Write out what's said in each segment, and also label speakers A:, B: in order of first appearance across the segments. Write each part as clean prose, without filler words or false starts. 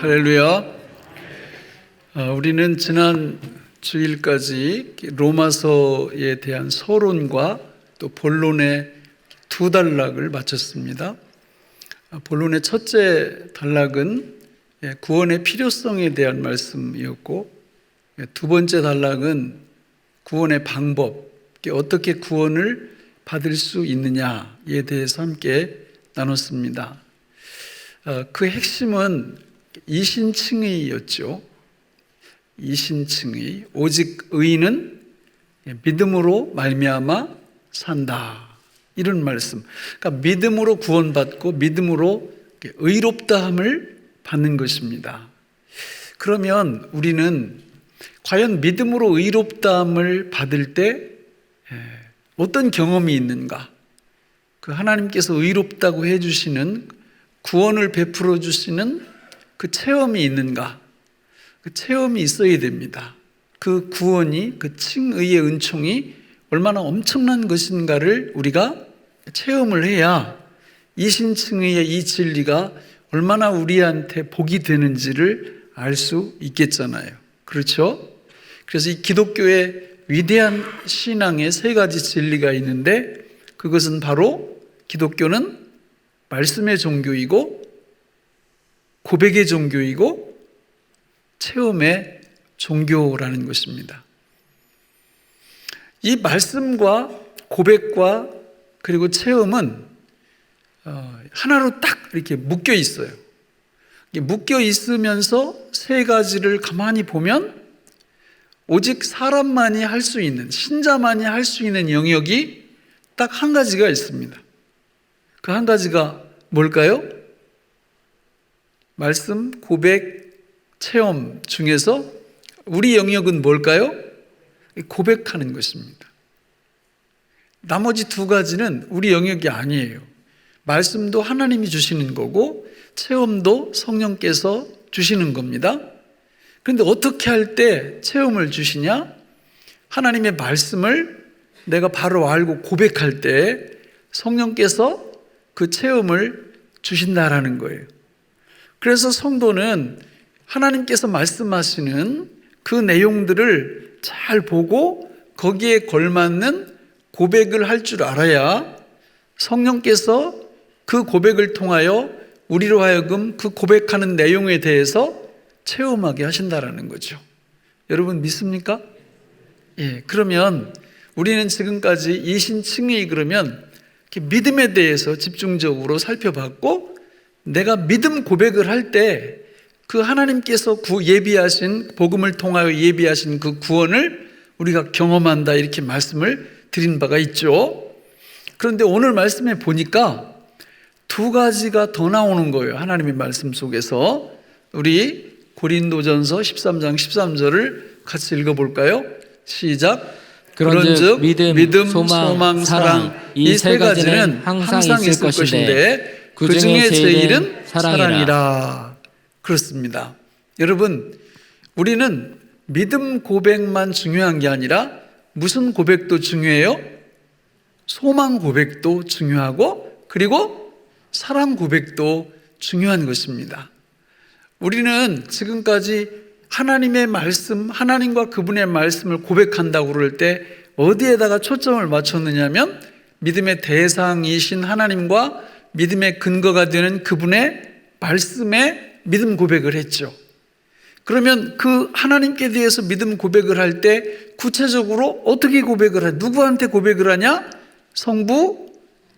A: 할렐루야. 우리는 지난 주일까지 로마서에 대한 서론과 또 본론의 두 단락을 마쳤습니다. 본론의 첫째 단락은 구원의 필요성에 대한 말씀이었고, 두 번째 단락은 구원의 방법, 어떻게 구원을 받을 수 있느냐에 대해서 함께 나눴습니다. 그 핵심은 이신칭의였죠. 이신칭의, 오직 의인은 믿음으로 말미암아 산다, 이런 말씀. 그러니까 믿음으로 구원받고 믿음으로 의롭다함을 받는 것입니다. 그러면 우리는 과연 믿음으로 의롭다함을 받을 때 어떤 경험이 있는가? 그 하나님께서 의롭다고 해주시는, 구원을 베풀어 주시는 그 체험이 있는가? 그 체험이 있어야 됩니다. 그 구원이, 그 칭의의 은총이 얼마나 엄청난 것인가를 우리가 체험을 해야 이신칭의의 이 진리가 얼마나 우리한테 복이 되는지를 알 수 있겠잖아요. 그렇죠? 그래서 이 기독교의 위대한 신앙의 세 가지 진리가 있는데, 그것은 바로 기독교는 말씀의 종교이고, 고백의 종교이고, 체험의 종교라는 것입니다. 이 말씀과 고백과 그리고 체험은 하나로 딱 이렇게 묶여 있어요. 묶여 있으면서 세 가지를 가만히 보면 오직 사람만이 할 수 있는, 신자만이 할 수 있는 영역이 딱 한 가지가 있습니다. 그 한 가지가 뭘까요? 말씀, 고백, 체험 중에서 우리 영역은 뭘까요? 고백하는 것입니다. 나머지 두 가지는 우리 영역이 아니에요. 말씀도 하나님이 주시는 거고, 체험도 성령께서 주시는 겁니다. 그런데 어떻게 할 때 체험을 주시냐? 하나님의 말씀을 내가 바로 알고 고백할 때 성령께서 그 체험을 주신다라는 거예요. 그래서 성도는 하나님께서 말씀하시는 그 내용들을 잘 보고 거기에 걸맞는 고백을 할 줄 알아야 성령께서 그 고백을 통하여 우리로 하여금 그 고백하는 내용에 대해서 체험하게 하신다라는 거죠. 여러분 믿습니까? 예, 그러면 우리는 지금까지 이신칭의, 그러면 믿음에 대해서 집중적으로 살펴봤고, 내가 믿음 고백을 할 때 그 하나님께서 예비하신, 복음을 통하여 예비하신 그 구원을 우리가 경험한다, 이렇게 말씀을 드린 바가 있죠. 그런데 오늘 말씀에 보니까 두 가지가 더 나오는 거예요. 하나님의 말씀 속에서. 우리 고린도전서 13장 13절을 같이 읽어볼까요? 시작. 그런즉 믿음, 소망, 사랑, 이 세 가지는 항상 있을 것인데 그 중에 제일은 사랑이라. 그렇습니다. 여러분, 우리는 믿음 고백만 중요한 게 아니라 무슨 고백도 중요해요? 소망 고백도 중요하고, 그리고 사랑 고백도 중요한 것입니다. 우리는 지금까지 하나님의 말씀, 하나님과 그분의 말씀을 고백한다고 그럴 때 어디에다가 초점을 맞췄느냐면 믿음의 대상이신 하나님과 믿음의 근거가 되는 그분의 말씀에 믿음 고백을 했죠. 그러면 그 하나님께 대해서 믿음 고백을 할 때 구체적으로 어떻게 고백을 하냐? 누구한테 고백을 하냐? 성부,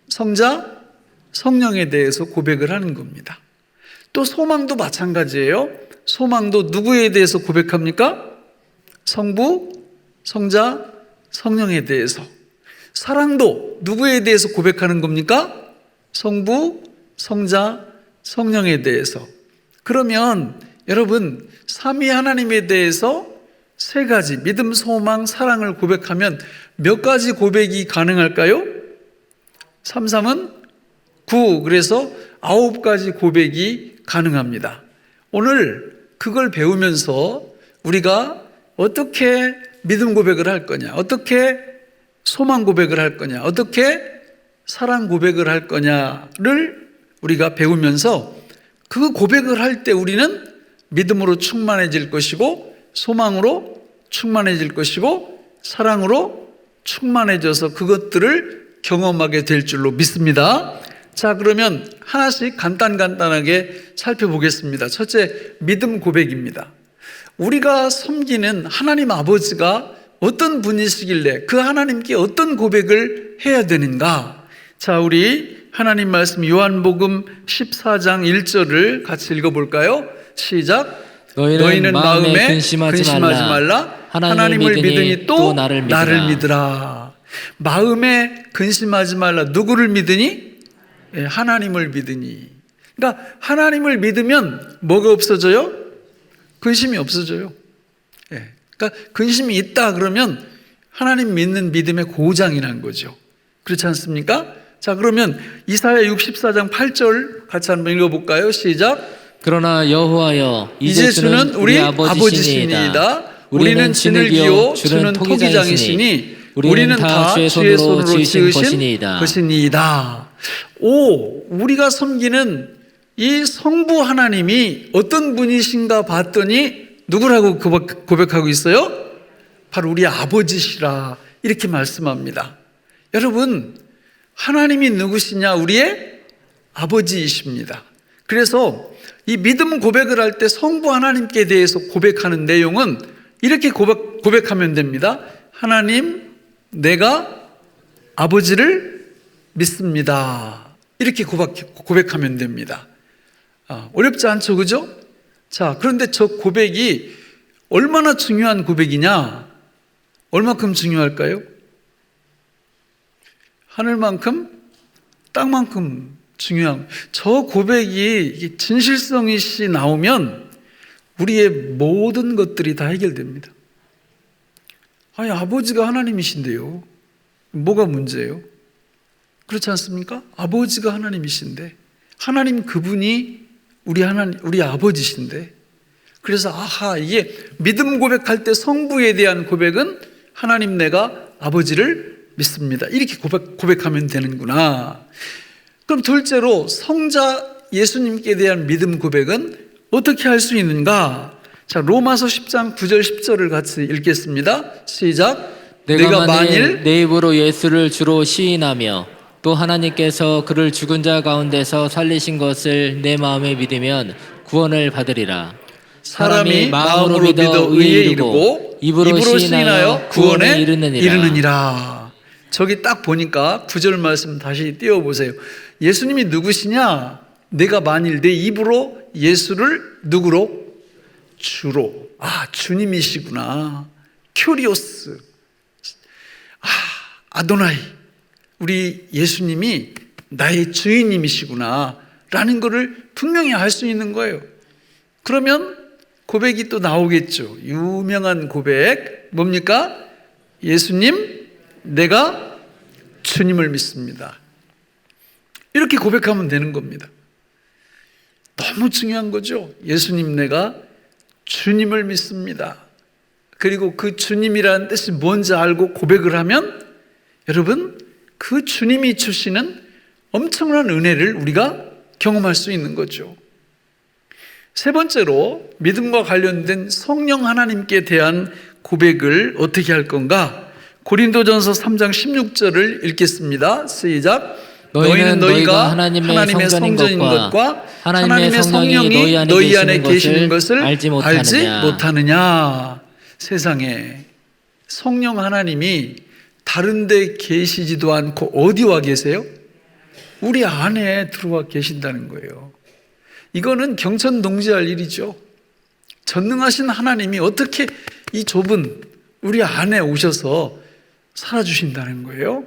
A: 성자, 성령에 대해서 고백을 하는 겁니다. 또 소망도 마찬가지예요. 소망도 누구에 대해서 고백합니까? 성부, 성자, 성령에 대해서. 사랑도 누구에 대해서 고백하는 겁니까? 성부, 성자, 성령에 대해서. 그러면 여러분, 삼위 하나님에 대해서 세 가지, 믿음, 소망, 사랑을 고백하면 몇 가지 고백이 가능할까요? 3, 3은 9, 그래서 9가지 고백이 가능합니다. 오늘 그걸 배우면서 우리가 어떻게 믿음 고백을 할 거냐, 어떻게 소망 고백을 할 거냐, 어떻게 사랑 고백을 할 거냐를 우리가 배우면서 그 고백을 할 때 우리는 믿음으로 충만해질 것이고, 소망으로 충만해질 것이고, 사랑으로 충만해져서 그것들을 경험하게 될 줄로 믿습니다. 자, 그러면 하나씩 간단하게 살펴보겠습니다. 첫째, 믿음 고백입니다. 우리가 섬기는 하나님 아버지가 어떤 분이시길래 그 하나님께 어떤 고백을 해야 되는가? 자, 우리 하나님 말씀 요한복음 14장 1절을 같이 읽어볼까요? 시작. 너희는 마음에 근심하지 말라. 하나님을 믿으니 또 나를 믿으라. 마음에 근심하지 말라. 누구를 믿으니? 하나님을 믿으니. 그러니까 하나님을 믿으면 뭐가 없어져요? 근심이 없어져요. 그러니까 근심이 있다 그러면 하나님 믿는 믿음의 고장이라는 거죠. 그렇지 않습니까? 자, 그러면 이사야 64장 8절 같이 한번 읽어볼까요? 시작.
B: 그러나 여호와여,
A: 이제 주는 우리 아버지시니이다. 우리는 진을 기어 주는 토기장이시니 우리는 다 주의 손으로 지으신 것이니이다. 우리가 섬기는 이 성부 하나님이 어떤 분이신가 봤더니 누구라고 고백하고 있어요? 바로 우리 아버지시라 이렇게 말씀합니다. 여러분, 하나님이 누구시냐? 우리의 아버지이십니다. 그래서 이 믿음 고백을 할 때 성부 하나님께 대해서 고백하는 내용은 이렇게 고백하면 됩니다. 하나님, 내가 아버지를 믿습니다. 이렇게 고백하면 됩니다. 어렵지 않죠, 그죠? 자, 그런데 저 고백이 얼마나 중요한 고백이냐? 얼마큼 중요할까요? 하늘만큼, 땅만큼 중요한, 저 고백이 진실성이 나오면 우리의 모든 것들이 다 해결됩니다. 아니, 아버지가 하나님이신데요. 뭐가 문제예요? 그렇지 않습니까? 아버지가 하나님이신데, 하나님 그분이 우리 아버지신데, 그래서 이게 믿음 고백할 때 성부에 대한 고백은 하나님, 내가 아버지를 믿습니다. 이렇게 고백하면 되는구나. 그럼 둘째로 성자 예수님께 대한 믿음 고백은 어떻게 할 수 있는가? 자, 로마서 10장 9절 10절을 같이 읽겠습니다. 시작.
B: 내가 만일 내 입으로 예수를 주로 시인하며 또 하나님께서 그를 죽은 자 가운데서 살리신 것을 내 마음에 믿으면 구원을 받으리라.
A: 사람이 마음으로 믿어 의에 이르고 입으로 시인하여 구원에 이르느니라. 저기 딱 보니까 9절 말씀 다시 띄워보세요. 예수님이 누구시냐? 내가 만일 내 입으로 예수를 누구로? 주로. 주님이시구나. 큐리오스. 아도나이. 우리 예수님이 나의 주인님이시구나 라는 것을 분명히 알 수 있는 거예요. 그러면 고백이 또 나오겠죠. 유명한 고백 뭡니까? 예수님, 내가 주님을 믿습니다. 이렇게 고백하면 되는 겁니다. 너무 중요한 거죠. 예수님, 내가 주님을 믿습니다. 그리고 그 주님이라는 뜻이 뭔지 알고 고백을 하면 여러분, 그 주님이 주시는 엄청난 은혜를 우리가 경험할 수 있는 거죠. 세 번째로 믿음과 관련된 성령 하나님께 대한 고백을 어떻게 할 건가? 고린도전서 3장 16절을 읽겠습니다. 시작. 너희는 너희가 하나님의 성전인 것과 하나님의 성령이 너희 안에 계시는 것을 알지 못하느냐. 세상에 성령 하나님이 다른 데 계시지도 않고 어디 와 계세요? 우리 안에 들어와 계신다는 거예요. 이거는 경천동지할 일이죠. 전능하신 하나님이 어떻게 이 좁은 우리 안에 오셔서 살아주신다는 거예요.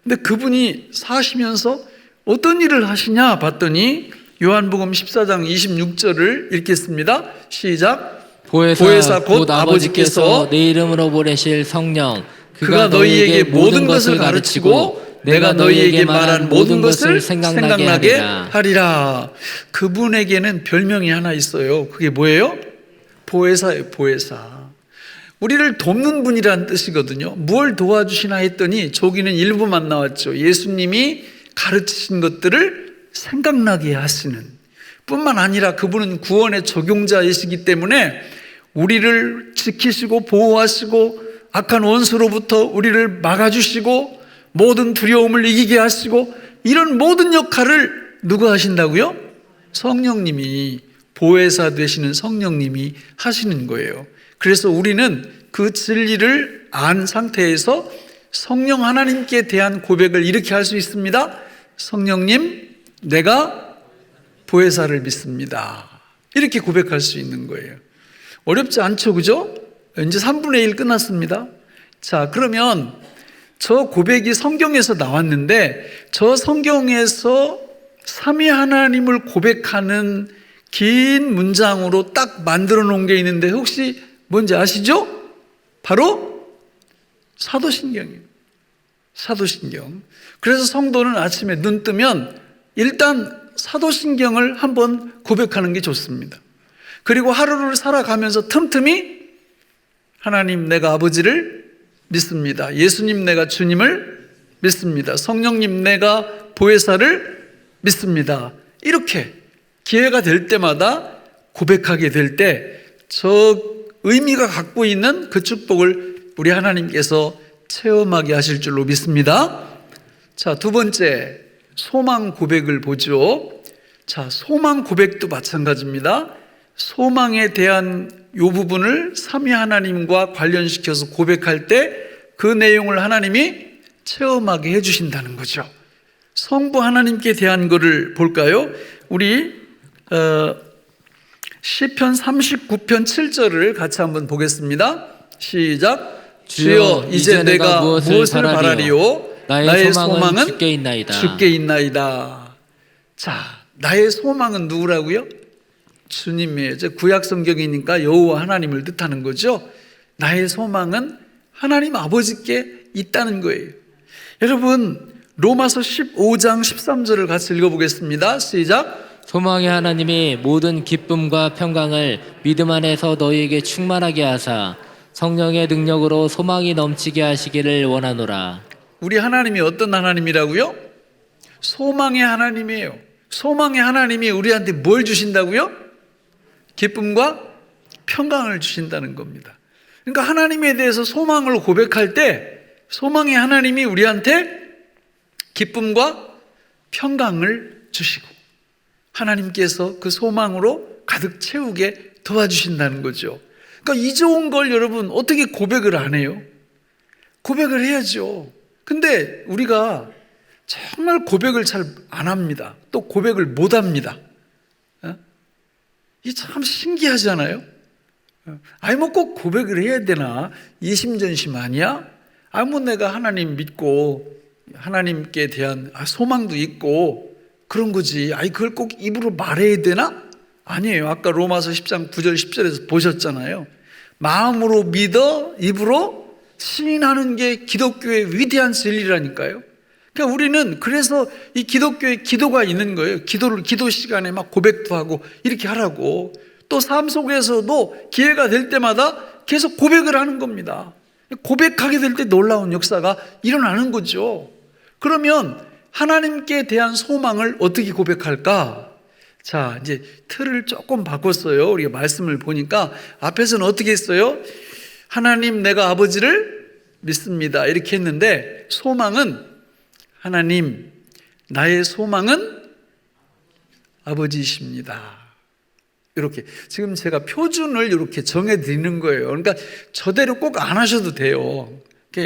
A: 근데 그분이 사시면서 어떤 일을 하시냐 봤더니 요한복음 14장 26절을 읽겠습니다. 시작. 보혜사 곧 아버지께서
B: 내 이름으로 보내실 성령,
A: 그가 너희에게 모든 것을 가르치고 내가 너희에게 말한 모든 것을 생각나게 하리라. 그분에게는 별명이 하나 있어요. 그게 뭐예요? 보혜사예요. 보혜사. 우리를 돕는 분이라는 뜻이거든요. 무엇을 도와주시나 했더니 저기는 일부만 나왔죠. 예수님이 가르치신 것들을 생각나게 하시는 뿐만 아니라 그분은 구원의 적용자이시기 때문에 우리를 지키시고 보호하시고 악한 원수로부터 우리를 막아주시고 모든 두려움을 이기게 하시고 이런 모든 역할을 누가 하신다고요? 성령님이, 보혜사 되시는 성령님이 하시는 거예요. 그래서 우리는 그 진리를 안 상태에서 성령 하나님께 대한 고백을 이렇게 할 수 있습니다. 성령님, 내가 보혜사를 믿습니다. 이렇게 고백할 수 있는 거예요. 어렵지 않죠, 그죠? 이제 3분의 1 끝났습니다. 자, 그러면 저 고백이 성경에서 나왔는데 저 성경에서 삼위 하나님을 고백하는 긴 문장으로 딱 만들어 놓은 게 있는데 혹시 뭔지 아시죠? 바로 사도신경이에요. 사도신경. 그래서 성도는 아침에 눈 뜨면 일단 사도신경을 한번 고백하는 게 좋습니다. 그리고 하루를 살아가면서 틈틈이 하나님, 내가 아버지를 믿습니다. 예수님, 내가 주님을 믿습니다. 성령님, 내가 보혜사를 믿습니다. 이렇게 기회가 될 때마다 고백하게 될 때 저 의미가 갖고 있는 그 축복을 우리 하나님께서 체험하게 하실 줄로 믿습니다. 자, 두 번째, 소망 고백을 보죠. 자, 소망 고백도 마찬가지입니다. 소망에 대한 이 부분을 삼위 하나님과 관련시켜서 고백할 때 그 내용을 하나님이 체험하게 해주신다는 거죠. 성부 하나님께 대한 것을 볼까요? 우리 시편 39편 7절을 같이 한번 보겠습니다. 시작. 주여, 이제 내가 무엇을 바라리요? 나의 소망은
B: 주께 있나이다.
A: 주께 있나이다. 자, 나의 소망은 누구라고요? 주님이에요. 구약 성경이니까 여호와 하나님을 뜻하는 거죠. 나의 소망은 하나님 아버지께 있다는 거예요. 여러분, 로마서 15장 13절을 같이 읽어보겠습니다. 시작.
B: 소망의 하나님이 모든 기쁨과 평강을 믿음 안에서 너희에게 충만하게 하사 성령의 능력으로 소망이 넘치게 하시기를 원하노라.
A: 우리 하나님이 어떤 하나님이라고요? 소망의 하나님이에요. 소망의 하나님이 우리한테 뭘 주신다고요? 기쁨과 평강을 주신다는 겁니다. 그러니까 하나님에 대해서 소망을 고백할 때 소망의 하나님이 우리한테 기쁨과 평강을 주시고 하나님께서 그 소망으로 가득 채우게 도와주신다는 거죠. 그러니까 이 좋은 걸 여러분 어떻게 고백을 안 해요? 고백을 해야죠. 근데 우리가 정말 고백을 잘 안 합니다. 또 고백을 못 합니다. 이게 참 신기하잖아요. 아니 뭐 꼭 고백을 해야 되나? 이심전심 아니야? 아니 뭐 내가 하나님 믿고 하나님께 대한 소망도 있고 그런 거지. 아니 그걸 꼭 입으로 말해야 되나? 아니에요. 아까 로마서 10장 9절 10절에서 보셨잖아요. 마음으로 믿어 입으로 시인하는 게 기독교의 위대한 진리라니까요. 그러니까 우리는 그래서 이 기독교의 기도가 있는 거예요. 기도 시간에 막 고백도 하고 이렇게 하라고. 또 삶 속에서도 기회가 될 때마다 계속 고백을 하는 겁니다. 고백하게 될 때 놀라운 역사가 일어나는 거죠. 그러면 하나님께 대한 소망을 어떻게 고백할까? 자, 이제 틀을 조금 바꿨어요. 우리가 말씀을 보니까 앞에서는 어떻게 했어요? 하나님, 내가 아버지를 믿습니다. 이렇게 했는데 소망은 하나님, 나의 소망은 아버지이십니다. 이렇게 지금 제가 표준을 이렇게 정해 드리는 거예요. 그러니까 저대로 꼭 안 하셔도 돼요.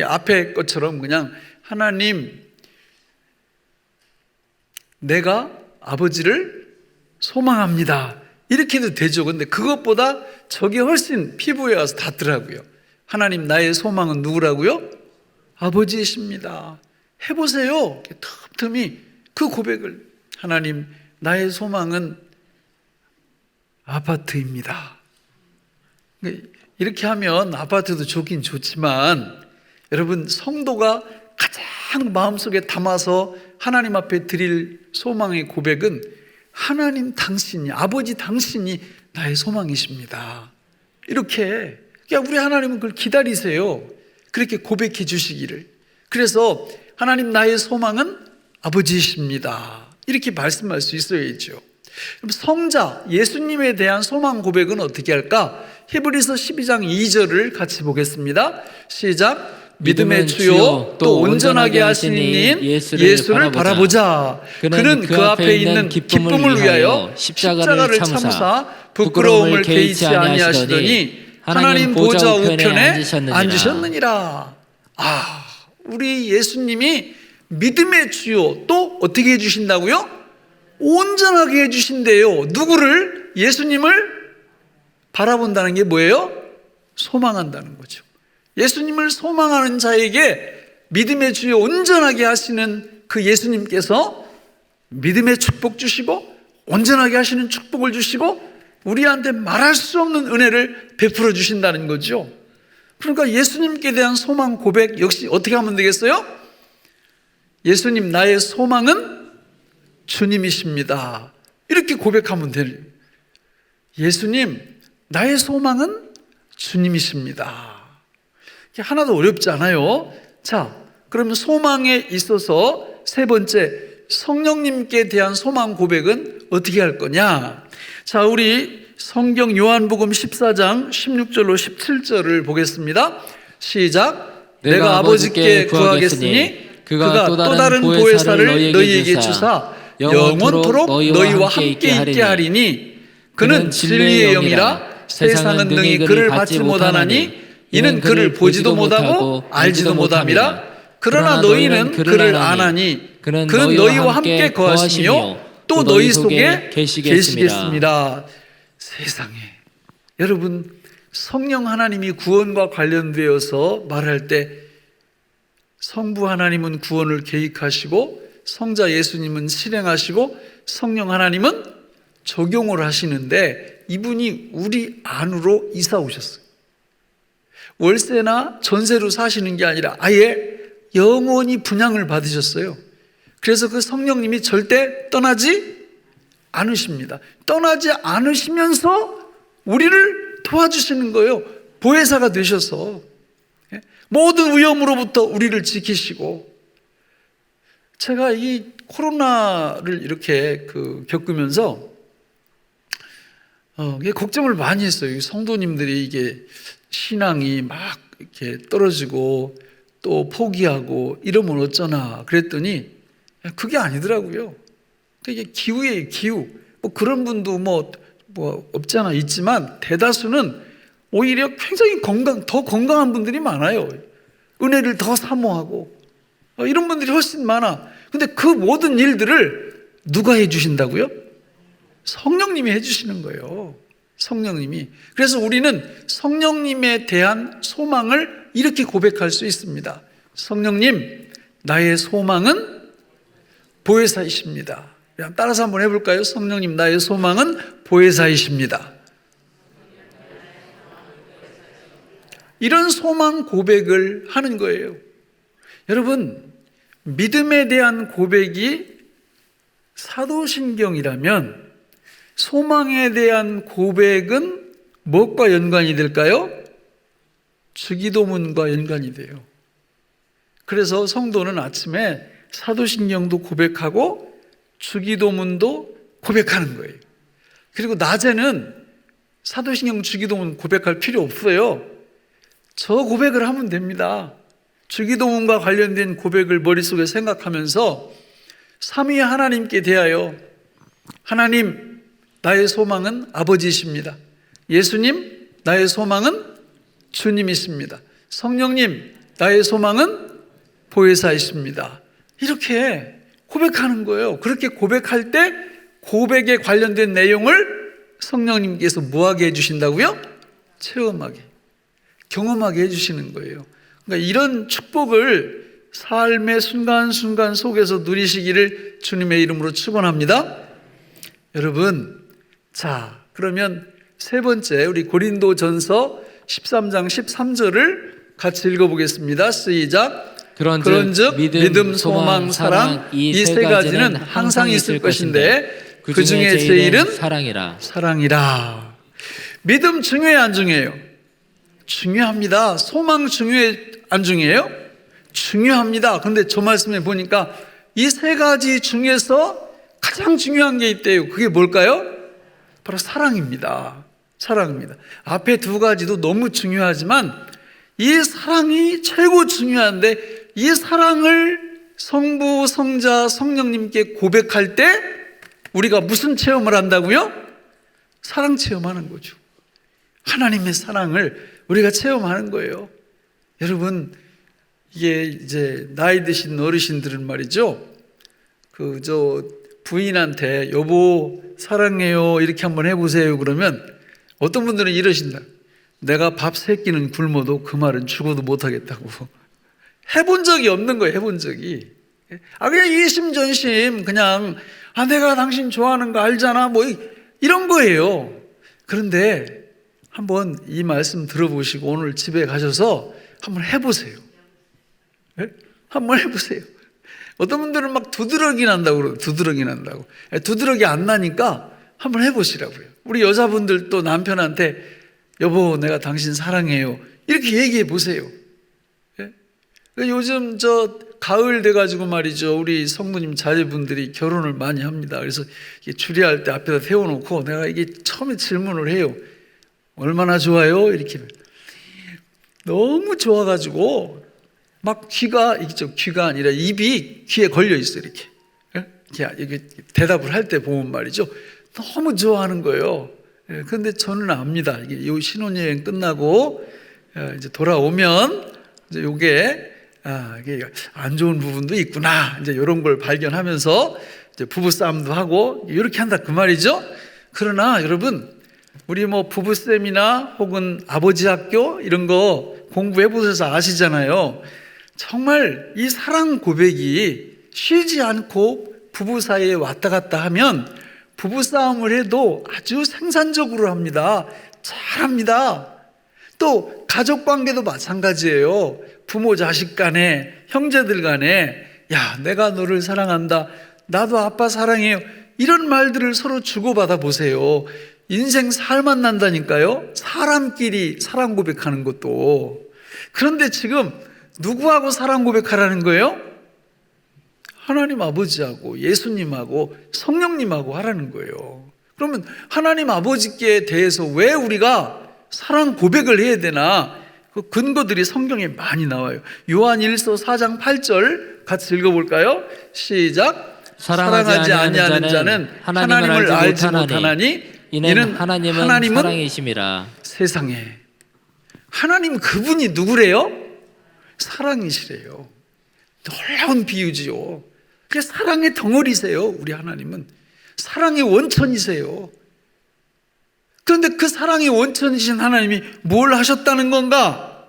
A: 앞에 것처럼 그냥 하나님, 내가 아버지를 소망합니다. 이렇게 해도 되죠. 근데 그것보다 저게 훨씬 피부에 와서 닿더라고요. 하나님, 나의 소망은 누구라고요? 아버지이십니다. 해보세요. 틈틈이 그 고백을. 하나님, 나의 소망은 아파트입니다. 이렇게 하면 아파트도 좋긴 좋지만 여러분, 성도가 가장 마음속에 담아서 하나님 앞에 드릴 소망의 고백은 하나님 당신이, 아버지 당신이 나의 소망이십니다. 이렇게. 그러니까 우리 하나님은 그걸 기다리세요. 그렇게 고백해 주시기를. 그래서 하나님, 나의 소망은 아버지이십니다. 이렇게 말씀할 수 있어야죠. 그럼 성자 예수님에 대한 소망 고백은 어떻게 할까? 히브리서 12장 2절을 같이 보겠습니다. 시작. 믿음의 주요 또 온전하게 하시는 이인 예수를 바라보자. 그는 그 앞에 있는 기쁨을 위하여 십자가를 참사 부끄러움을 개의치 아니하시더니 하나님 보좌 우편에 앉으셨느니라. 우리 예수님이 믿음의 주요 또 어떻게 해주신다고요? 온전하게 해주신대요. 누구를? 예수님을 바라본다는 게 뭐예요? 소망한다는 거죠. 예수님을 소망하는 자에게 믿음의 주요 온전하게 하시는 그 예수님께서 믿음의 축복 주시고 온전하게 하시는 축복을 주시고 우리한테 말할 수 없는 은혜를 베풀어 주신다는 거죠. 그러니까 예수님께 대한 소망 고백 역시 어떻게 하면 되겠어요? 예수님 나의 소망은 주님이십니다. 이렇게 고백하면 돼요. 예수님 나의 소망은 주님이십니다. 하나도 어렵지 않아요. 자, 그러면 소망에 있어서 세 번째 성령님께 대한 소망 고백은 어떻게 할 거냐? 자, 우리 성경 요한복음 14장 16절로 17절을 보겠습니다. 시작. 내가 아버지께 구하겠으니 그가 또 다른 보혜사를 너희에게 주사 영원토록 너희와 함께 있게 하리니 그는 진리의 영이라 세상은 능히 그를 받지 못하나니 이는 그를 보지도 못하고 알지도 못함이라. 그러나 너희는 그를 아나니 그는 너희와 함께 거하시며 또 너희 속에 계시겠습니다. 세상에, 여러분, 성령 하나님이 구원과 관련되어서 말할 때 성부 하나님은 구원을 계획하시고 성자 예수님은 실행하시고 성령 하나님은 적용을 하시는데 이분이 우리 안으로 이사 오셨어요. 월세나 전세로 사시는 게 아니라 아예 영원히 분양을 받으셨어요. 그래서 그 성령님이 절대 떠나지 않으십니다. 떠나지 않으시면서 우리를 도와주시는 거예요. 보혜사가 되셔서 모든 위험으로부터 우리를 지키시고. 제가 이 코로나를 이렇게 겪으면서 걱정을 많이 했어요. 성도님들이 이게 신앙이 막 이렇게 떨어지고 또 포기하고 이러면 어쩌나 그랬더니 그게 아니더라고요. 이게 기우예요, 기우. 뭐 그런 분도 뭐 없잖아 있지만 대다수는 오히려 굉장히 더 건강한 분들이 많아요. 은혜를 더 사모하고 이런 분들이 훨씬 많아. 근데 그 모든 일들을 누가 해주신다고요? 성령님이 해주시는 거예요. 성령님이. 그래서 우리는 성령님에 대한 소망을 이렇게 고백할 수 있습니다. 성령님, 나의 소망은 보혜사이십니다. 따라서 한번 해볼까요? 성령님, 나의 소망은 보혜사이십니다. 이런 소망 고백을 하는 거예요. 여러분, 믿음에 대한 고백이 사도신경이라면 소망에 대한 고백은 무엇과 연관이 될까요? 주기도문과 연관이 돼요. 그래서 성도는 아침에 사도신경도 고백하고 주기도문도 고백하는 거예요. 그리고 낮에는 사도신경 주기도문 고백할 필요 없어요. 저 고백을 하면 됩니다. 주기도문과 관련된 고백을 머릿속에 생각하면서 삼위 하나님께 대하여 하나님, 나의 소망은 아버지이십니다. 예수님, 나의 소망은 주님이십니다. 성령님, 나의 소망은 보혜사이십니다. 이렇게 고백하는 거예요. 그렇게 고백할 때 고백에 관련된 내용을 성령님께서 뭐하게 해주신다고요? 체험하게, 경험하게 해주시는 거예요. 그러니까 이런 축복을 삶의 순간순간 속에서 누리시기를 주님의 이름으로 축원합니다. 여러분, 자, 그러면 세 번째 우리 고린도전서 13장 13절을 같이 읽어보겠습니다. 시작. 그런즉 믿음, 소망, 사랑 이 세 가지는 항상 있을 것인데 그 중에 제일은 사랑이라. 믿음 중요해 안 중요해요? 중요합니다. 소망 중요해 안 중요해요? 중요합니다. 그런데 저 말씀에 보니까 이 세 가지 중에서 가장 중요한 게 있대요. 그게 뭘까요? 바로 사랑입니다. 사랑입니다. 앞에 두 가지도 너무 중요하지만 이 사랑이 최고 중요한데, 이 사랑을 성부, 성자, 성령님께 고백할 때 우리가 무슨 체험을 한다고요? 사랑 체험하는 거죠. 하나님의 사랑을 우리가 체험하는 거예요. 여러분, 이게 이제 나이 드신 어르신들은 말이죠, 부인한테 여보 사랑해요 이렇게 한번 해보세요 그러면 어떤 분들은 이러신다. 내가 밥 3끼는 굶어도 그 말은 죽어도 못하겠다고. 해본 적이 없는 거예요. 해본 적이. 그냥 이심전심 그냥 내가 당신 좋아하는 거 알잖아 뭐 이런 거예요. 그런데 한번 이 말씀 들어보시고 오늘 집에 가셔서 한번 해보세요. 네? 한번 해보세요. 어떤 분들은 막 두드러기 난다고 그러고, 두드러기 난다고. 두드러기 안 나니까 한번 해보시라고요. 우리 여자분들도 남편한테 여보 내가 당신 사랑해요 이렇게 얘기해 보세요. 예? 요즘 가을 돼가지고 말이죠, 우리 성도님 자제분들이 결혼을 많이 합니다. 그래서 주례할 때 앞에다 세워놓고 내가 이게 처음에 질문을 해요. 얼마나 좋아요? 이렇게 너무 좋아가지고 막 귀가 아니라 입이 귀에 걸려 있어요. 이렇게. 이게 대답을 할 때 보면 말이죠, 너무 좋아하는 거예요. 그런데 저는 압니다. 이게 요 신혼여행 끝나고 이제 돌아오면 이제 이게 안 좋은 부분도 있구나. 이제 이런 걸 발견하면서 이제 부부 싸움도 하고 이렇게 한다 그 말이죠. 그러나 여러분, 우리 뭐 부부쌤이나 혹은 아버지 학교 이런 거 공부해 보셔서 아시잖아요. 정말 이 사랑 고백이 쉬지 않고 부부 사이에 왔다 갔다 하면 부부싸움을 해도 아주 생산적으로 합니다. 잘합니다. 또 가족관계도 마찬가지예요. 부모 자식 간에, 형제들 간에 야 내가 너를 사랑한다, 나도 아빠 사랑해요, 이런 말들을 서로 주고받아 보세요. 인생 살만 난다니까요. 사람끼리 사랑 고백하는 것도. 그런데 지금 누구하고 사랑 고백하라는 거예요? 하나님 아버지하고 예수님하고 성령님하고 하라는 거예요. 그러면 하나님 아버지께 대해서 왜 우리가 사랑 고백을 해야 되나? 그 근거들이 성경에 많이 나와요. 요한 1서 4장 8절 같이 읽어볼까요? 시작. 사랑하지 아니하는 자는 하나님을 알지 못하나니 이는 하나님은
B: 사랑이심이라.
A: 세상에 하나님 그분이 누구래요? 사랑이시래요. 놀라운 비유지요. 그게 사랑의 덩어리세요. 우리 하나님은 사랑의 원천이세요. 그런데 그 사랑의 원천이신 하나님이 뭘 하셨다는 건가?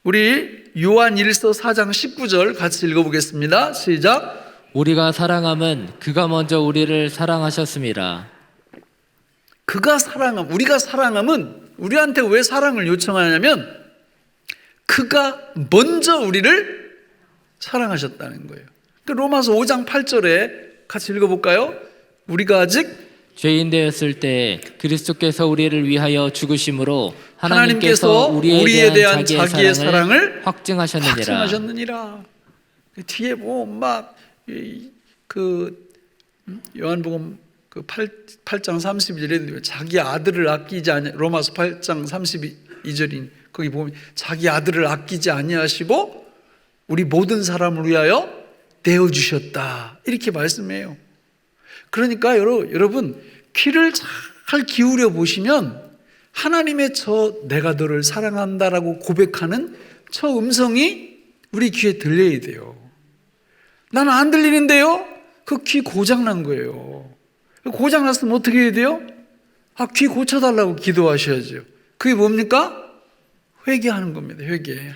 A: 우리 요한 1서 4장 19절 같이 읽어보겠습니다. 시작.
B: 우리가 사랑함은 그가 먼저 우리를 사랑하셨습니다.
A: 우리가 사랑함은 우리한테 왜 사랑을 요청하냐면 그가 먼저 우리를 사랑하셨다는 거예요. 로마서 5장 8절에 같이 읽어볼까요? 우리가 아직
B: 죄인 되었을 때 그리스도께서 우리를 위하여 죽으심으로 하나님께서 우리에 대한 자기의 사랑을 확증하셨느니라.
A: 뒤에 보면 막 요한복음 8장 32절에 자기 아들을 아끼지 아니, 로마서 8장 32절인 거기 보면 자기 아들을 아끼지 아니하시고 우리 모든 사람을 위하여 내어주셨다 이렇게 말씀해요. 그러니까 여러분 귀를 잘 기울여 보시면 하나님의 내가 너를 사랑한다라고 고백하는 저 음성이 우리 귀에 들려야 돼요. 나는 안 들리는데요? 그 귀 고장난 거예요. 고장났으면 어떻게 해야 돼요? 귀 고쳐달라고 기도하셔야죠. 그게 뭡니까? 회개하는 겁니다. 회개.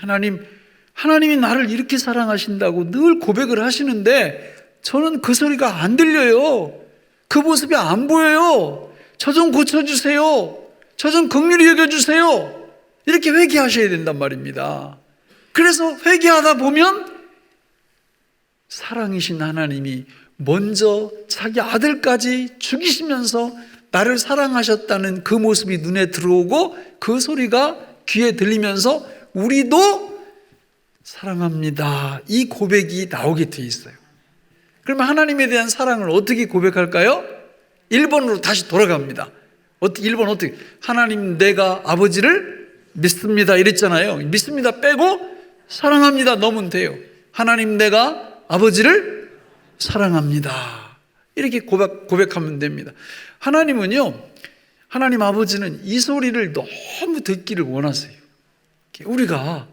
A: 하나님이 나를 이렇게 사랑하신다고 늘 고백을 하시는데 저는 그 소리가 안 들려요. 그 모습이 안 보여요. 저 좀 고쳐주세요. 저 좀 긍휼히 여겨주세요. 이렇게 회개하셔야 된단 말입니다. 그래서 회개하다 보면 사랑이신 하나님이 먼저 자기 아들까지 죽이시면서 나를 사랑하셨다는 그 모습이 눈에 들어오고 그 소리가 귀에 들리면서 우리도 사랑합니다 이 고백이 나오게 돼 있어요. 그러면 하나님에 대한 사랑을 어떻게 고백할까요? 1번으로 다시 돌아갑니다. 1번 어떻게? 하나님, 내가 아버지를 믿습니다 이랬잖아요. 믿습니다 빼고 사랑합니다 넣으면 돼요. 하나님, 내가 아버지를 사랑합니다. 이렇게 고백하면 됩니다. 하나님은요, 하나님 아버지는 이 소리를 너무 듣기를 원하세요. 우리가.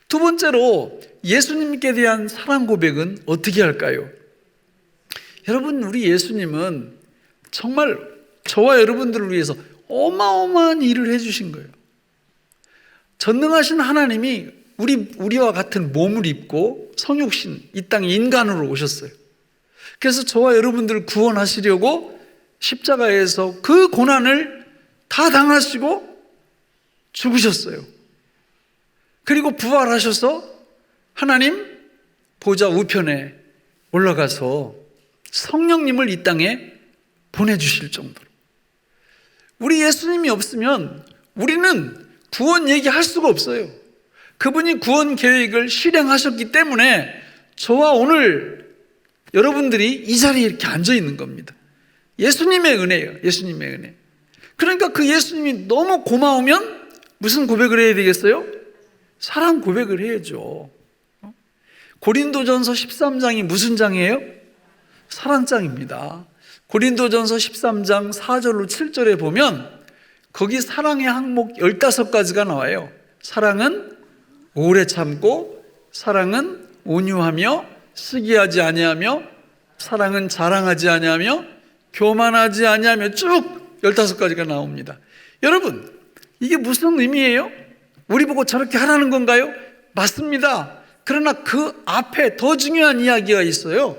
A: 두 번째로 예수님께 대한 사랑 고백은 어떻게 할까요? 여러분, 우리 예수님은 정말 저와 여러분들을 위해서 어마어마한 일을 해주신 거예요. 전능하신 하나님이 우리와 같은 몸을 입고 성육신, 이 땅에 인간으로 오셨어요. 그래서 저와 여러분들을 구원하시려고 십자가에서 그 고난을 다 당하시고 죽으셨어요. 그리고 부활하셔서 하나님 보좌 우편에 올라가서 성령님을 이 땅에 보내주실 정도로. 우리 예수님이 없으면 우리는 구원 얘기할 수가 없어요. 그분이 구원 계획을 실행하셨기 때문에 저와 오늘 여러분들이 이 자리에 이렇게 앉아 있는 겁니다. 예수님의 은혜예요. 예수님의 은혜. 그러니까 그 예수님이 너무 고마우면 무슨 고백을 해야 되겠어요? 사랑 고백을 해야죠. 고린도전서 13장이 무슨 장이에요? 사랑장입니다. 고린도전서 13장 4절로 7절에 보면 거기 사랑의 항목 15가지가 나와요. 사랑은 오래 참고, 사랑은 온유하며, 시기하지 아니하며, 사랑은 자랑하지 아니하며, 교만하지 아니하며, 쭉 15가지가 나옵니다. 여러분, 이게 무슨 의미예요? 우리 보고 저렇게 하라는 건가요? 맞습니다. 그러나 그 앞에 더 중요한 이야기가 있어요.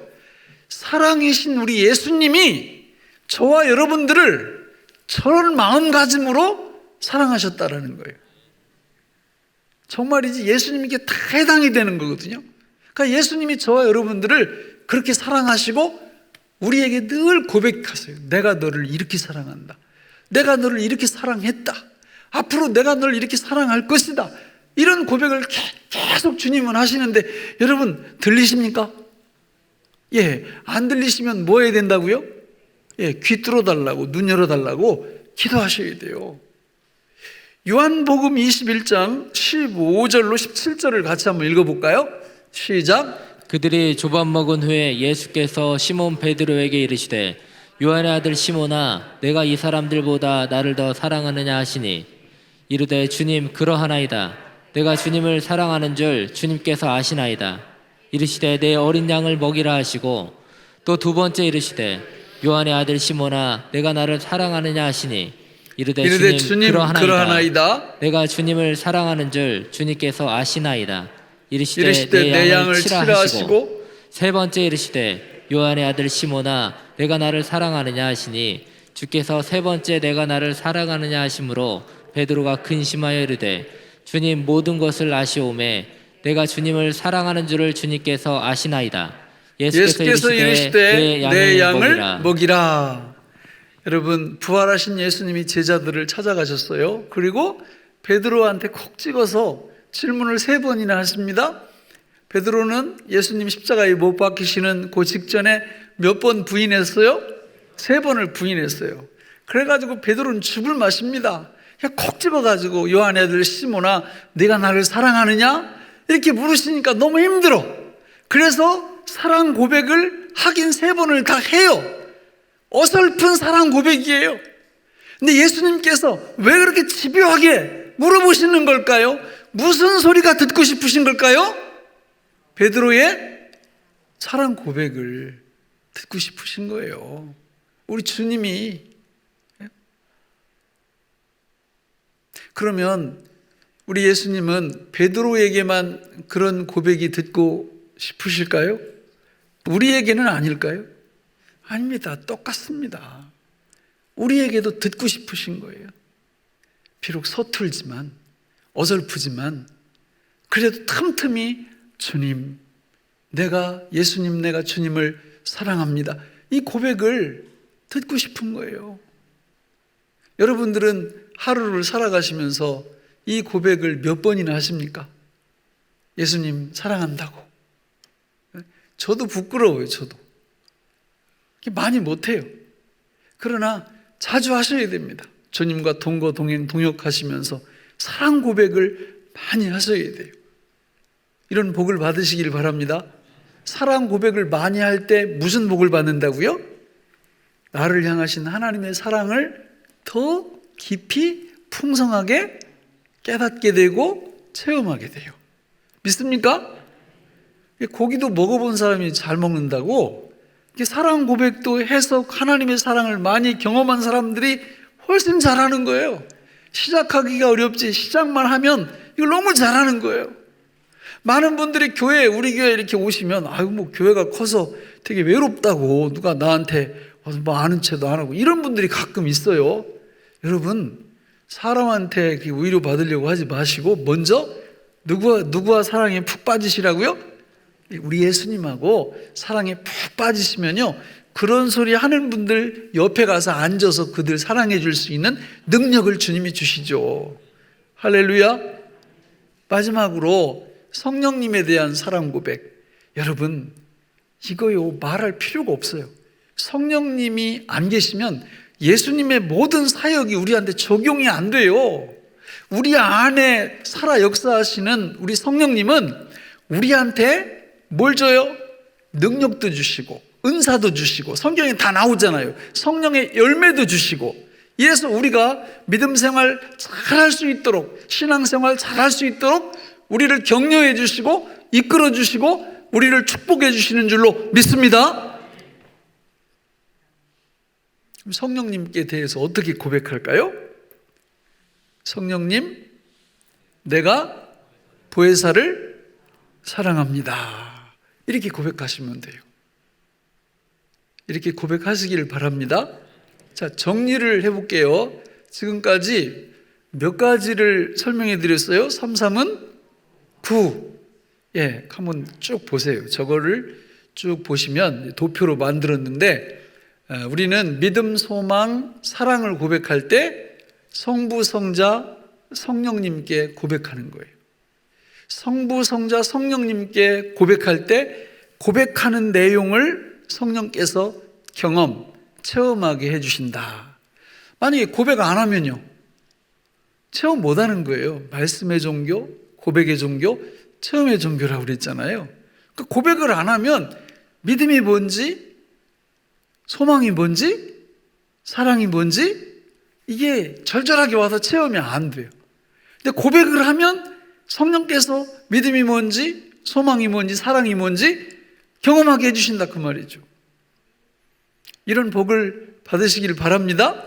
A: 사랑이신 우리 예수님이 저와 여러분들을 저런 마음가짐으로 사랑하셨다라는 거예요. 정말이지 예수님께 다 해당이 되는 거거든요. 그러니까 예수님이 저와 여러분들을 그렇게 사랑하시고 우리에게 늘 고백하세요. 내가 너를 이렇게 사랑한다. 내가 너를 이렇게 사랑했다. 앞으로 내가 너를 이렇게 사랑할 것이다. 이런 고백을 계속 주님은 하시는데 여러분 들리십니까? 예, 안 들리시면 뭐 해야 된다고요? 예, 귀 뚫어달라고, 눈 열어달라고 기도하셔야 돼요. 요한복음 21장 15절로 17절을 같이 한번 읽어볼까요? 시작.
B: 그들이 조밥 먹은 후에 예수께서 시몬 베드로에게 이르시되 요한의 아들 시몬아, 내가 이 사람들보다 나를 더 사랑하느냐 하시니 이르되 주님, 그러하나이다. 내가 주님을 사랑하는 줄 주님께서 아시나이다. 이르시되 내 어린 양을 먹이라 하시고 또 두 번째 이르시되 요한의 아들 시몬아, 내가 나를 사랑하느냐 하시니 이르되 주님, 그러하나이다. 내가 주님을 사랑하는 줄 주님께서 아시나이다. 이르시되 내 양을 치라 하시고 세 번째 이르시되 요한의 아들 시몬아, 내가 나를 사랑하느냐 하시니 주께서 세 번째 내가 나를 사랑하느냐 하심으로 베드로가 근심하여 이르되 주님, 모든 것을 아시오매 내가 주님을 사랑하는 줄을 주님께서 아시나이다. 예수께서 이르시되 내 양을
A: 먹이라. 여러분, 부활하신 예수님이 제자들을 찾아가셨어요. 그리고 베드로한테 콕 찍어서 질문을 3번이나 하십니다. 베드로는 예수님 십자가에 못 박히시는 그 직전에 몇 번 부인했어요? 3번을 부인했어요. 그래가지고 베드로는 죽을 맛입니다. 콕 집어가지고 요한의 아들 시몬아, 네가 나를 사랑하느냐? 이렇게 물으시니까 너무 힘들어. 그래서 사랑 고백을 하긴 3번을 다 해요. 어설픈 사랑 고백이에요. 근데 예수님께서 왜 그렇게 집요하게 물어보시는 걸까요? 무슨 소리가 듣고 싶으신 걸까요? 베드로의 사랑 고백을 듣고 싶으신 거예요. 우리 주님이. 그러면 우리 예수님은 베드로에게만 그런 고백이 듣고 싶으실까요? 우리에게는 아닐까요? 아닙니다. 똑같습니다. 우리에게도 듣고 싶으신 거예요. 비록 서툴지만, 어설프지만, 그래도 틈틈이 주님, 예수님, 내가 주님을 사랑합니다. 이 고백을 듣고 싶은 거예요. 여러분들은 하루를 살아가시면서 이 고백을 몇 번이나 하십니까? 예수님 사랑한다고. 저도 부끄러워요. 저도 많이 못해요. 그러나 자주 하셔야 됩니다. 주님과 동거 동행 동역하시면서 사랑 고백을 많이 하셔야 돼요. 이런 복을 받으시길 바랍니다. 사랑 고백을 많이 할 때 무슨 복을 받는다고요? 나를 향하신 하나님의 사랑을 더 깊이 풍성하게 깨닫게 되고 체험하게 돼요. 믿습니까? 고기도 먹어본 사람이 잘 먹는다고, 사랑 고백도 해서 하나님의 사랑을 많이 경험한 사람들이 훨씬 잘하는 거예요. 시작하기가 어렵지 시작만 하면 이걸 너무 잘하는 거예요. 많은 분들이 우리 교회 이렇게 오시면 교회가 커서 되게 외롭다고, 누가 나한테 와서 아는 체도 안 하고, 이런 분들이 가끔 있어요. 여러분, 사람한테 위로 받으려고 하지 마시고 먼저 누구와 사랑에 푹 빠지시라고요? 우리 예수님하고 사랑에 푹 빠지시면요, 그런 소리 하는 분들 옆에 가서 앉아서 그들 사랑해 줄 수 있는 능력을 주님이 주시죠. 할렐루야. 마지막으로 성령님에 대한 사랑 고백. 여러분, 이거요 말할 필요가 없어요. 성령님이 안 계시면 예수님의 모든 사역이 우리한테 적용이 안 돼요. 우리 안에 살아 역사하시는 우리 성령님은 우리한테 뭘 줘요? 능력도 주시고 은사도 주시고, 성경에 다 나오잖아요. 성령의 열매도 주시고, 이래서 우리가 믿음 생활 잘할 수 있도록, 신앙생활 잘할 수 있도록 우리를 격려해 주시고 이끌어 주시고 우리를 축복해 주시는 줄로 믿습니다. 성령님께 대해서 어떻게 고백할까요? 성령님, 내가 보혜사를 사랑합니다. 이렇게 고백하시면 돼요. 이렇게 고백하시기를 바랍니다. 자, 정리를 해볼게요. 지금까지 몇 가지를 설명해 드렸어요? 3, 3은 9. 예, 한번 쭉 보세요. 저거를 쭉 보시면 도표로 만들었는데, 우리는 믿음, 소망, 사랑을 고백할 때 성부, 성자, 성령님께 고백하는 거예요. 성부, 성자, 성령님께 고백할 때 고백하는 내용을 성령께서 경험, 체험하게 해주신다. 만약에 고백 안 하면요, 체험 못 하는 거예요. 말씀의 종교, 고백의 종교, 체험의 종교라고 그랬잖아요. 그 고백을 안 하면 믿음이 뭔지, 소망이 뭔지, 사랑이 뭔지 이게 절절하게 와서 체험이 안 돼요. 근데 고백을 하면 성령께서 믿음이 뭔지, 소망이 뭔지, 사랑이 뭔지 경험하게 해주신다, 그 말이죠. 이런 복을 받으시길 바랍니다.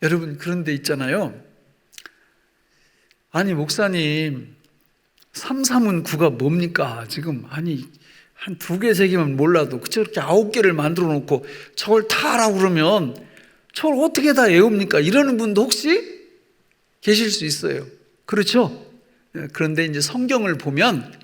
A: 여러분, 그런데 있잖아요. 아니, 목사님, 3, 3은 9가 뭡니까? 지금, 한 2개, 3개만 몰라도 저렇게 9개를 만들어 놓고 저걸 다 하라고 그러면 저걸 어떻게 다 외웁니까? 이러는 분도 혹시 계실 수 있어요. 그렇죠? 그런데 이제 성경을 보면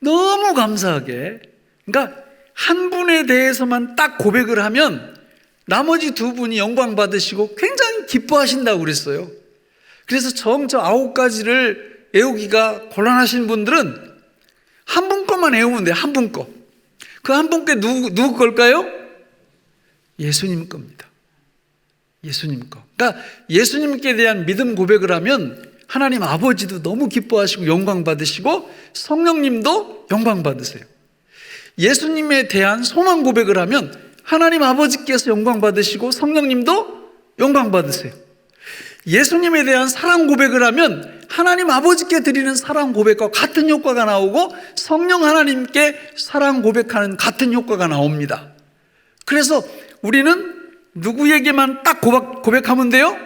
A: 너무 감사하게, 그러니까 한 분에 대해서만 딱 고백을 하면 나머지 2분이 영광 받으시고 굉장히 기뻐하신다고 그랬어요. 그래서 저 9가지를 외우기가 곤란하신 분들은 한 분 것만 외우면 돼요. 한 분 거. 그 한 분께 누구 걸까요? 예수님 겁니다. 예수님 거. 그러니까 예수님께 대한 믿음 고백을 하면 하나님 아버지도 너무 기뻐하시고 영광 받으시고 성령님도 영광 받으세요. 예수님에 대한 소망 고백을 하면 하나님 아버지께서 영광 받으시고 성령님도 영광 받으세요. 예수님에 대한 사랑 고백을 하면 하나님 아버지께 드리는 사랑 고백과 같은 효과가 나오고 성령 하나님께 사랑 고백하는 같은 효과가 나옵니다. 그래서 우리는 누구에게만 딱 고백하면 돼요?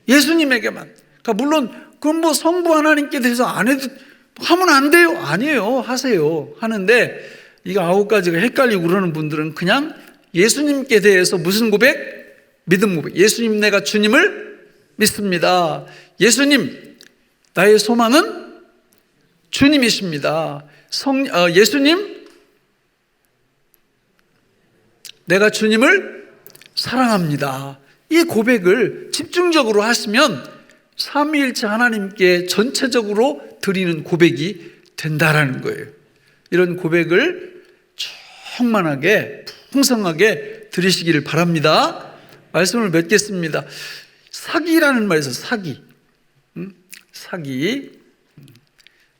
A: 예수님에게만. 그러니까 물론 그건 뭐 성부 하나님께 대해서 안 해도 하면 안 돼요? 아니에요. 하세요. 하는데 이거 9가지가 헷갈리고 그러는 분들은 그냥 예수님께 대해서 무슨 고백? 믿음 고백. 예수님, 내가 주님을 믿습니다. 예수님, 나의 소망은 주님이십니다. 예수님, 내가 주님을 사랑합니다. 이 고백을 집중적으로 하시면 삼위일체 하나님께 전체적으로 드리는 고백이 된다라는 거예요. 이런 고백을 쭉 충만하게 풍성하게 드리시기를 바랍니다. 말씀을 맺겠습니다. 사기라는 말에서 사기,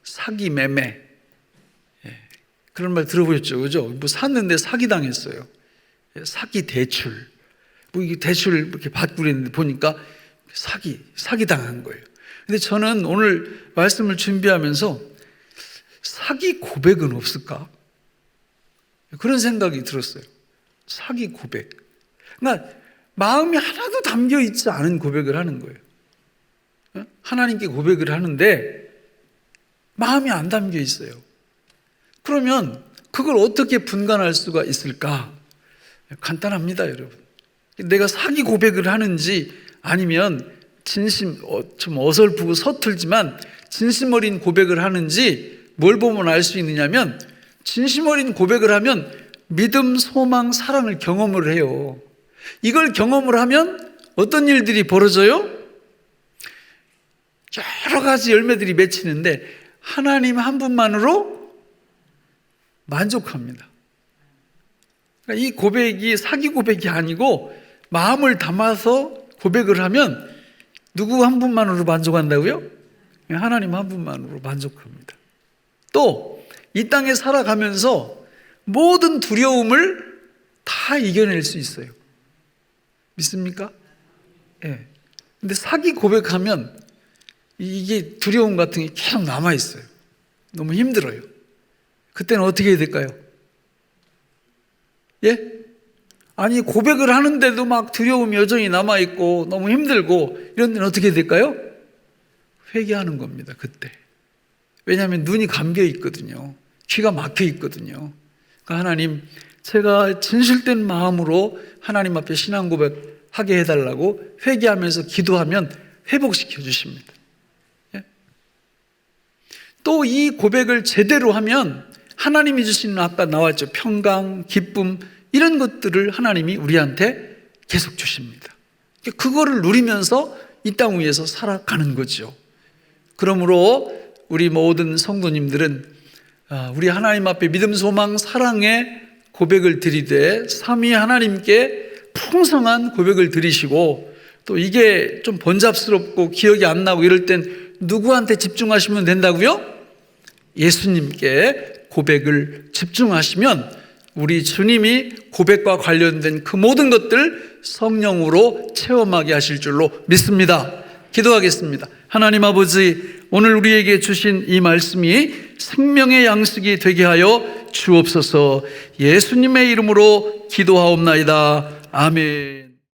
A: 사기 매매, 그런 말 들어보셨죠, 그죠? 뭐 샀는데 사기 당했어요. 사기 대출, 뭐 이게 대출 이렇게 받고 그랬는데 보니까 사기 당한 거예요. 근데 저는 오늘 말씀을 준비하면서 사기 고백은 없을까? 그런 생각이 들었어요. 사기 고백. 그러니까 마음이 하나도 담겨 있지 않은 고백을 하는 거예요. 하나님께 고백을 하는데 마음이 안 담겨 있어요. 그러면 그걸 어떻게 분간할 수가 있을까? 간단합니다, 여러분. 내가 사기 고백을 하는지 아니면 좀 어설프고 서툴지만 진심 어린 고백을 하는지 뭘 보면 알 수 있느냐면, 진심 어린 고백을 하면 믿음, 소망, 사랑을 경험을 해요. 이걸 경험을 하면 어떤 일들이 벌어져요? 여러 가지 열매들이 맺히는데 하나님 한 분만으로 만족합니다. 그러니까 이 고백이 사기 고백이 아니고 마음을 담아서 고백을 하면 누구 한 분만으로 만족한다고요? 하나님 한 분만으로 만족합니다. 또 이 땅에 살아가면서 모든 두려움을 다 이겨낼 수 있어요. 믿습니까? 예. 근데 사기 고백하면 이게 두려움 같은 게 계속 남아 있어요. 너무 힘들어요. 그때는 어떻게 해야 될까요? 예? 아니, 고백을 하는데도 막 두려움이 여전히 남아 있고 너무 힘들고 이런 데는 어떻게 해야 될까요? 회개하는 겁니다. 그때. 왜냐하면 눈이 감겨 있거든요. 귀가 막혀 있거든요. 그러니까 하나님, 제가 진실된 마음으로 하나님 앞에 신앙 고백하게 해달라고 회개하면서 기도하면 회복시켜 주십니다. 예? 또 이 고백을 제대로 하면 하나님이 주시는, 아까 나왔죠, 평강, 기쁨, 이런 것들을 하나님이 우리한테 계속 주십니다. 그거를 누리면서 이 땅 위에서 살아가는 거죠. 그러므로 우리 모든 성도님들은 우리 하나님 앞에 믿음, 소망, 사랑의 고백을 드리되 삼위 하나님께 풍성한 고백을 드리시고, 또 이게 좀 번잡스럽고 기억이 안 나고 이럴 땐 누구한테 집중하시면 된다고요? 예수님께 고백을 집중하시면 우리 주님이 고백과 관련된 그 모든 것들 성령으로 체험하게 하실 줄로 믿습니다. 기도하겠습니다. 하나님 아버지, 오늘 우리에게 주신 이 말씀이 생명의 양식이 되게 하여 주옵소서. 예수님의 이름으로 기도하옵나이다. 아멘.